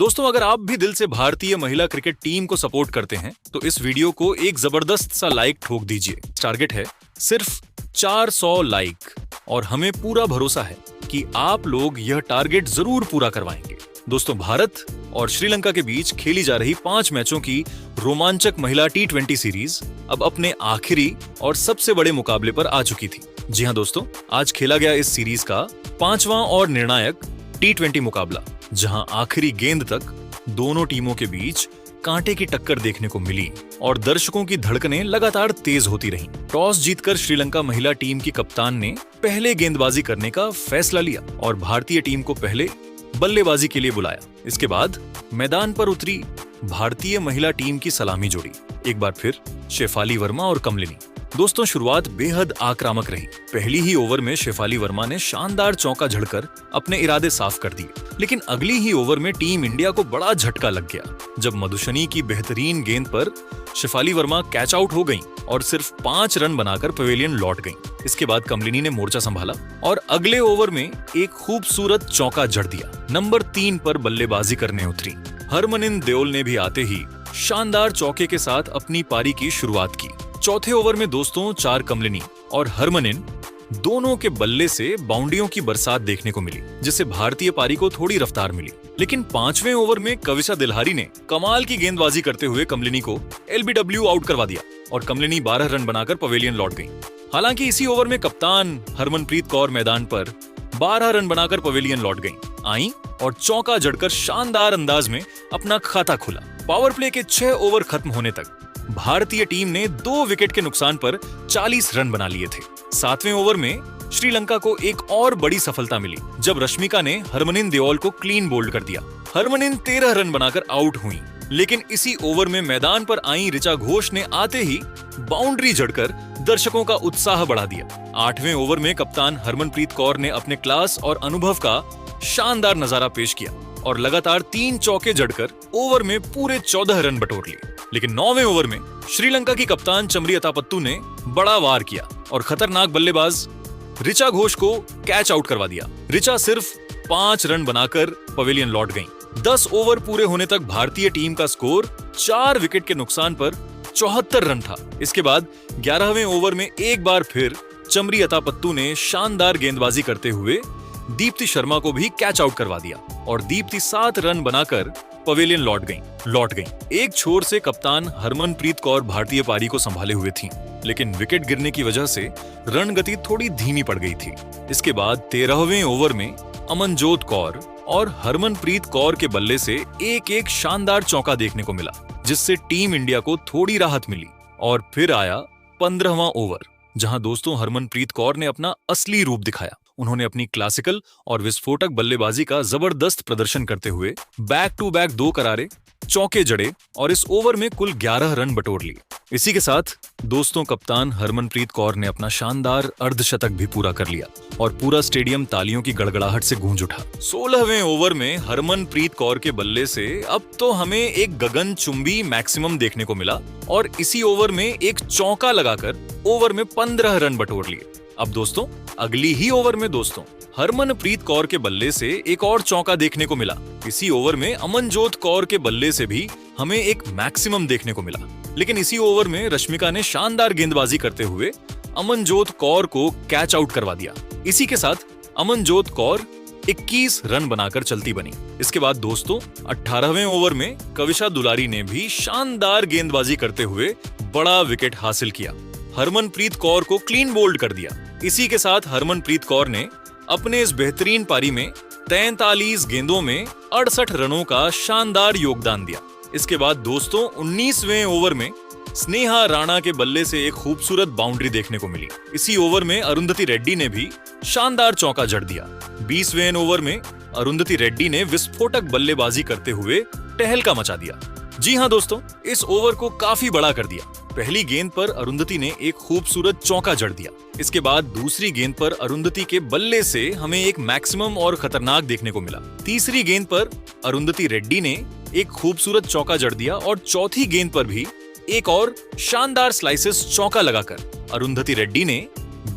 दोस्तों, अगर आप भी दिल से भारतीय महिला क्रिकेट टीम को सपोर्ट करते हैं तो इस वीडियो को एक जबरदस्त सा लाइक ठोक दीजिए। टारगेट है सिर्फ 400 लाइक और हमें पूरा भरोसा है कि आप लोग यह टारगेट जरूर पूरा करवाएंगे। दोस्तों, भारत और श्रीलंका के बीच खेली जा रही 5 मैचों की रोमांचक महिला T20 सीरीज अब अपने आखिरी और सबसे बड़े मुकाबले पर आ चुकी थी। जी हां दोस्तों, आज खेला गया इस सीरीज का 5वां और निर्णायक T20 मुकाबला, जहां आखिरी गेंद तक दोनों टीमों के बीच कांटे की टक्कर देखने को मिली और दर्शकों की धड़कनें लगातार तेज होती रहीं। टॉस जीतकर श्रीलंका महिला टीम की कप्तान ने पहले गेंदबाजी करने का फैसला लिया और भारतीय टीम को पहले बल्लेबाजी के लिए बुलाया। इसके बाद मैदान पर उतरी भारतीय महिला टीम की सलामी जोड़ी, एक बार फिर शेफाली वर्मा और कमलिनी। दोस्तों, शुरुआत बेहद आक्रामक रही। पहली ही ओवर में शेफाली वर्मा ने शानदार चौका झड़कर अपने इरादे साफ कर दिए, लेकिन अगली ही ओवर में टीम इंडिया को बड़ा झटका लग गया जब मधुशनी की बेहतरीन गेंद पर शेफाली वर्मा कैच आउट हो गईं और सिर्फ 5 रन बनाकर पवेलियन लौट गईं। इसके बाद कमलिनी ने मोर्चा संभाला और अगले ओवर में एक खूबसूरत चौका जड़ दिया। नंबर 3 पर बल्लेबाजी करने उतरी हरमनिन देओल ने भी आते ही शानदार चौके के साथ अपनी पारी की शुरुआत की। चौथे ओवर में दोस्तों 4 कमलिनी और हरमनिन दोनों के बल्ले से बाउंड्रियों की बरसात देखने को मिली, जिससे भारतीय पारी को थोड़ी रफ्तार मिली। लेकिन 5वें ओवर में कविशा दिल्हारी ने कमाल की गेंदबाजी करते हुए कमलिनी को LBW आउट करवा दिया और कमलिनी 12 रन बनाकर पवेलियन लौट गई। हालांकि इसी ओवर में कप्तान हरमनप्रीत कौर मैदान पर 12 रन बनाकर पवेलियन लौट आई और चौका जड़कर शानदार अंदाज में अपना खाता खुला। पावर प्ले के 6 ओवर खत्म होने तक भारतीय टीम ने 2 विकेट के नुकसान पर 40 रन बना लिए थे। 7वें ओवर में श्रीलंका को एक और बड़ी सफलता मिली जब रश्मिका ने हरमनिन देओल को क्लीन बोल्ड कर दिया। हरमनिन 13 रन बनाकर आउट हुई, लेकिन इसी ओवर में मैदान पर आई ऋचा घोष ने आते ही बाउंड्री जड़कर दर्शकों का उत्साह बढ़ा दिया। 8वें ओवर में कप्तान हरमनप्रीत कौर ने अपने क्लास और अनुभव का शानदार नजारा पेश किया और लगातार 3 चौके जड़कर ओवर में पूरे 14 रन बटोर लिए। लेकिन 9वें ओवर में श्रीलंका की कप्तान चमरी अतापत्तू ने बड़ा वार किया और खतरनाक बल्लेबाज ऋचा घोष को कैच आउट करवा दिया। ऋचा सिर्फ 5 रन बनाकर पवेलियन लौट गईं। 10 ओवर पूरे होने तक भारतीय टीम का स्कोर 4 विकेट के नुकसान पर 74 रन था। इसके बाद 11वें ओवर में एक बार फिर चमरी अतापत्तू ने शानदार गेंदबाजी करते हुए दीप्ति शर्मा को भी कैच आउट करवा दिया और दीप्ति 7 रन बनाकर पवेलियन लौट गईं। एक छोर से कप्तान हरमनप्रीत कौर भारतीय पारी को संभाले हुए थीं, लेकिन विकेट गिरने की वजह से रन गति थोड़ी धीमी पड़ गई थी। इसके बाद 13वें ओवर में अमनजोत कौर और हरमनप्रीत कौर के बल्ले से एक शानदार चौका देखने को मिला, जिससे टीम इंडिया को थोड़ी राहत मिली। और फिर आया 15वां ओवर, जहां दोस्तों हरमनप्रीत कौर ने अपना असली रूप दिखाया। उन्होंने अपनी क्लासिकल और विस्फोटक बल्लेबाजी का जबरदस्त प्रदर्शन करते हुए बैक टू बैक 2 करारे चौके जड़े और इस ओवर में कुल 11 रन बटोर लिए। इसी के साथ दोस्तों कप्तान हरमनप्रीत कौर ने अपना शानदार अर्धशतक भी पूरा कर लिया और पूरा स्टेडियम तालियों की गड़गड़ाहट से गूंज उठा। 16वें ओवर में हरमनप्रीत कौर के बल्ले से अब तो हमें एक गगनचुंबी मैक्सिमम देखने को मिला और इसी ओवर में एक चौका लगाकर ओवर में 15 रन बटोर लिए। अब दोस्तों अगली ही ओवर में दोस्तों हरमनप्रीत कौर के बल्ले से एक और चौका देखने को मिला। इसी ओवर में अमनजोत कौर के बल्ले से भी हमें एक मैक्सिमम देखने को मिला, लेकिन इसी ओवर में रश्मिका ने शानदार गेंदबाजी करते हुए अमनजोत कौर को कैच आउट करवा दिया। इसी के साथ अमनजोत कौर 21 रन बनाकर चलती बनी। इसके बाद दोस्तों 18वें ओवर में कविशा दुलारी ने भी शानदार गेंदबाजी करते हुए बड़ा विकेट हासिल किया। हरमनप्रीत कौर को क्लीन बोल्ड कर दिया। इसी के साथ हरमनप्रीत कौर ने अपने इस बेहतरीन पारी में 43 गेंदों में 68 रनों का शानदार योगदान दिया। इसके बाद दोस्तों 19वें ओवर में स्नेहा राणा के बल्ले से एक खूबसूरत बाउंड्री देखने को मिली। इसी ओवर में अरुंधति रेड्डी ने भी शानदार चौका जड़ दिया। 20वें ओवर में अरुंधति रेड्डी ने विस्फोटक बल्लेबाजी करते हुए टहलका मचा दिया। जी हां दोस्तों, इस ओवर को काफी बड़ा कर दिया। पहली गेंद पर अरुंधति ने एक खूबसूरत चौका जड़ दिया। इसके बाद दूसरी गेंद पर अरुंधति के बल्ले से हमें एक मैक्सिमम और खतरनाक देखने को मिला। तीसरी गेंद पर अरुंधति रेड्डी ने एक खूबसूरत चौका जड़ दिया और चौथी गेंद पर भी एक और शानदार स्लाइसेस चौका लगाकर अरुंधति रेड्डी ने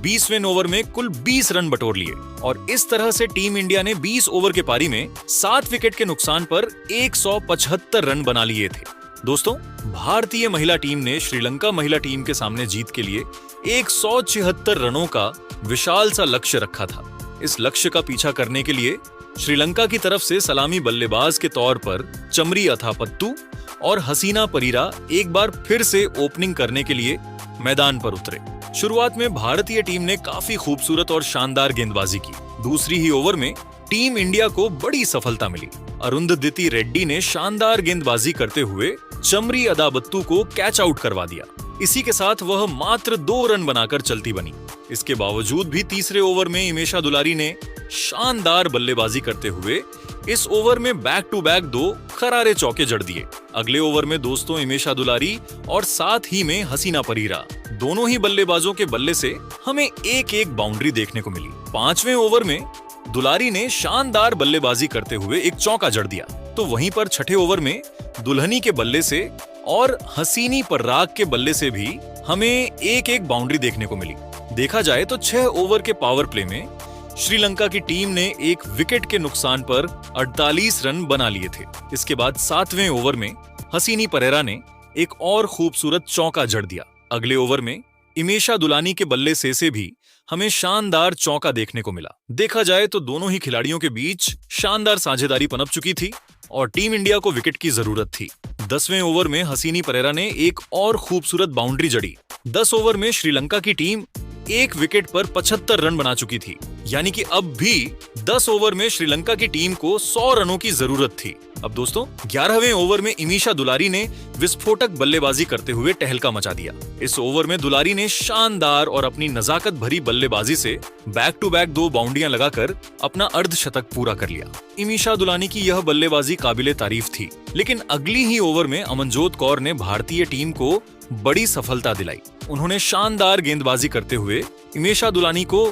20वें ओवर में कुल 20 रन बटोर लिए और इस तरह से टीम इंडिया ने 20 ओवर के पारी में 7 विकेट के नुकसान पर 175 रन बना लिए थे। दोस्तों, भारतीय महिला टीम ने श्रीलंका महिला टीम के सामने जीत के लिए 176 रनों का विशाल सा लक्ष्य रखा था। इस लक्ष्य का पीछा करने के लिए श्रीलंका की तरफ से सलामी बल्लेबाज के तौर पर चमरी अथापत्तु और हसीना परीरा एक बार फिर से ओपनिंग करने के लिए मैदान पर उतरे। शुरुआत में भारतीय टीम ने काफी खूबसूरत और शानदार गेंदबाजी की। दूसरी ही ओवर में टीम इंडिया को बड़ी सफलता मिली। अरुंधति रेड्डी ने शानदार गेंदबाजी करते हुए चमरी अदाबत्तू को कैच आउट करवा दिया। इसी के साथ वह मात्र 2 रन बनाकर चलती बनी। इसके बावजूद भी तीसरे ओवर में इमेशा दुलारी ने शानदार बल्लेबाजी करते हुए इस ओवर में बैक टू बैक 2 करारे चौके जड़ दिए। अगले ओवर में दोस्तों इमेशा दुलारी और साथ ही में हसीना परीरा दोनों ही बल्लेबाजों के बल्ले से हमें एक बाउंड्री देखने को मिली। 5वें ओवर में दुलारी ने शानदार बल्लेबाजी करते हुए एक चौका जड़ दिया, तो वहीं पर छठे ओवर में दुल्हनी के बल्ले से और हसीनी पर्राग के बल्ले से भी हमें एक बाउंड्री देखने को मिली। देखा जाए तो 6 ओवर के पावर प्ले में श्रीलंका की टीम ने 1 विकेट के नुकसान पर 48 रन बना लिए थे। इसके बाद 7वें ओवर में हसीनी परेरा ने एक और खूबसूरत चौका जड़ दिया। अगले ओवर में इमेशा दुलानी के बल्ले से भी हमें शानदार चौका देखने को मिला। देखा जाए तो दोनों ही खिलाड़ियों के बीच शानदार साझेदारी पनप चुकी थी और टीम इंडिया को विकेट की जरूरत थी। 10वें ओवर में हसीनी परेरा ने एक और खूबसूरत बाउंड्री जड़ी। 10 ओवर में श्रीलंका की टीम 1 विकेट पर 75 रन बना चुकी थी, यानी कि अब भी 10 ओवर में श्रीलंका की टीम को 100 रनों की जरूरत थी। अब दोस्तों 11वें ओवर में इमेशा दुलारी ने विस्फोटक बल्लेबाजी करते हुए टहलका मचा दिया। इस ओवर में दुलारी ने शानदार और अपनी नजाकत भरी बल्लेबाजी से बैक टू बैक 2 बाउंड्रियां लगाकर अपना अर्धशतक पूरा कर लिया। इमेशा दुलानी की यह बल्लेबाजी काबिले तारीफ थी, लेकिन अगली ही ओवर में अमनजोत कौर ने भारतीय टीम को बड़ी सफलता दिलाई। उन्होंने शानदार गेंदबाजी करते हुए इमेशा दुलानी को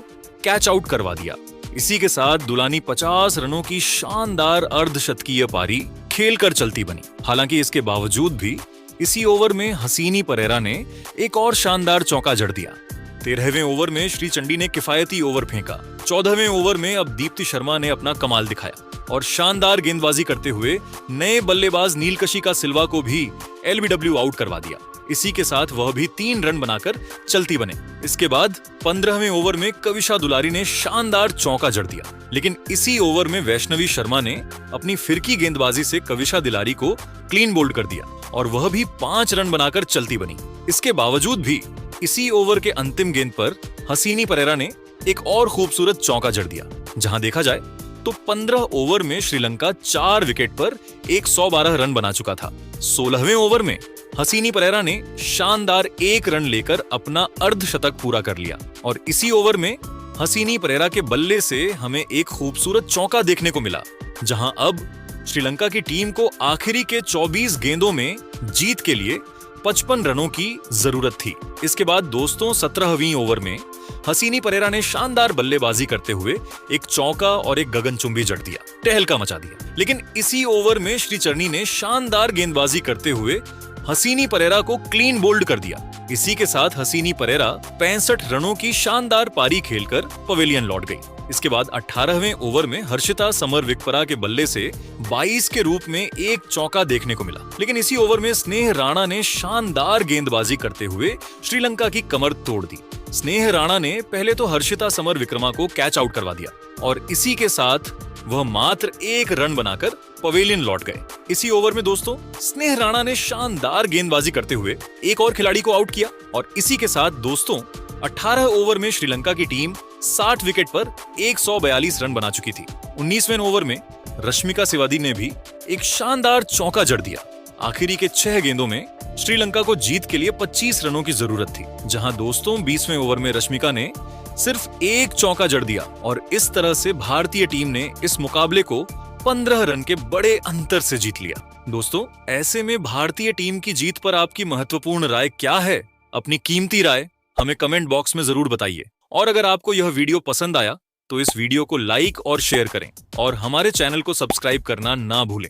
कैच आउट करवा दिया। इसी के साथ दुलानी 50 रनों की शानदार अर्धशतकीय पारी खेलकर चलती बनी। हालांकि इसके बावजूद भी इसी ओवर में हसीनी परेरा ने एक और शानदार चौका जड़ दिया। 13वें ओवर में श्री चंडी ने किफायती ओवर फेंका। 14वें ओवर में अब दीप्ति शर्मा ने अपना कमाल दिखाया और शानदार गेंदबाजी करते हुए नए बल्लेबाज नीलकशी का सिल्वा को भी एलबीडब्ल्यू आउट करवा दिया। इसी के साथ वह भी 3 रन बनाकर चलती बने। इसके बाद 15वें ओवर में कविशा दुलारी ने शानदार चौका जड़ दिया, लेकिन इसी ओवर में वैष्णवी शर्मा ने अपनी फिरकी गेंदबाजी से कविशा दुलारी को क्लीन बोल्ड कर दिया और वह भी 5 रन बनाकर चलती बनी। इसके बावजूद भी इसी ओवर के अंतिम गेंद पर हसीनी परेरा ने एक और खूबसूरत चौका जड़ दिया। जहां देखा जाए तो 15 ओवर में श्रीलंका 4 विकेट पर 112 रन बना चुका था। 16वें ओवर में हसीनी परेरा ने शानदार 1 रन लेकर अपना अर्धशतक पूरा कर लिया और इसी ओवर में हसीनी परेरा के बल्ले से हमें एक खूबसूरत चौका देखने को मिला, जहां अब श्रीलंका की टीम को आखिरी के 24 गेंदों में जीत के लिए 55 रनों की जरूरत थी। इसके बाद दोस्तों 17वीं ओवर में हसीनी परेरा ने शानदार बल्लेबाजी करते हुए एक चौका और एक गगनचुंबी जड़ दिया, टहलका मचा दिया। लेकिन इसी ओवर में श्री चरनी ने शानदार गेंदबाजी करते हुए हसीनी परेरा को क्लीन बोल्ड कर दिया। इसी के साथ हसीनी परेरा 65 रनों की शानदार पारी खेलकर पवेलियन लौट गई। इसके बाद 18वें ओवर में हर्षिता समर विकपरा के बल्ले से 22 के रूप में एक चौका देखने को मिला, लेकिन इसी ओवर में स्नेह राणा ने शानदार गेंदबाजी करते हुए श्रीलंका की कमर तोड़ दी। स्नेह राणा ने पहले तो हर्षिता समर विक्रमा को कैच आउट करवा दिया और इसी के साथ वह मात्र 1 रन बनाकर पवेलियन लौट गए। इसी ओवर में दोस्तों स्नेह राणा ने शानदार गेंदबाजी करते हुए एक और खिलाड़ी को आउट किया और इसी के साथ दोस्तों 18 ओवर में श्रीलंका की टीम 60 विकेट पर 142 रन बना चुकी थी। 19वें ओवर में रश्मिका सिवादी ने भी एक शानदार चौका जड़ दिया। आखिरी के 6 गेंदों में श्रीलंका को जीत के लिए 25 रनों की जरूरत थी, जहां दोस्तों 20वें ओवर में रश्मिका ने सिर्फ एक चौका जड़ दिया और इस तरह से भारतीय टीम ने इस मुकाबले को 15 रन के बड़े अंतर से जीत लिया। दोस्तों ऐसे में भारतीय टीम की जीत पर आपकी महत्वपूर्ण राय क्या है? अपनी कीमती राय हमें कमेंट बॉक्स में जरूर बताइए और अगर आपको यह वीडियो पसंद आया तो इस वीडियो को लाइक और शेयर करें और हमारे चैनल को सब्सक्राइब करना ना भूलें।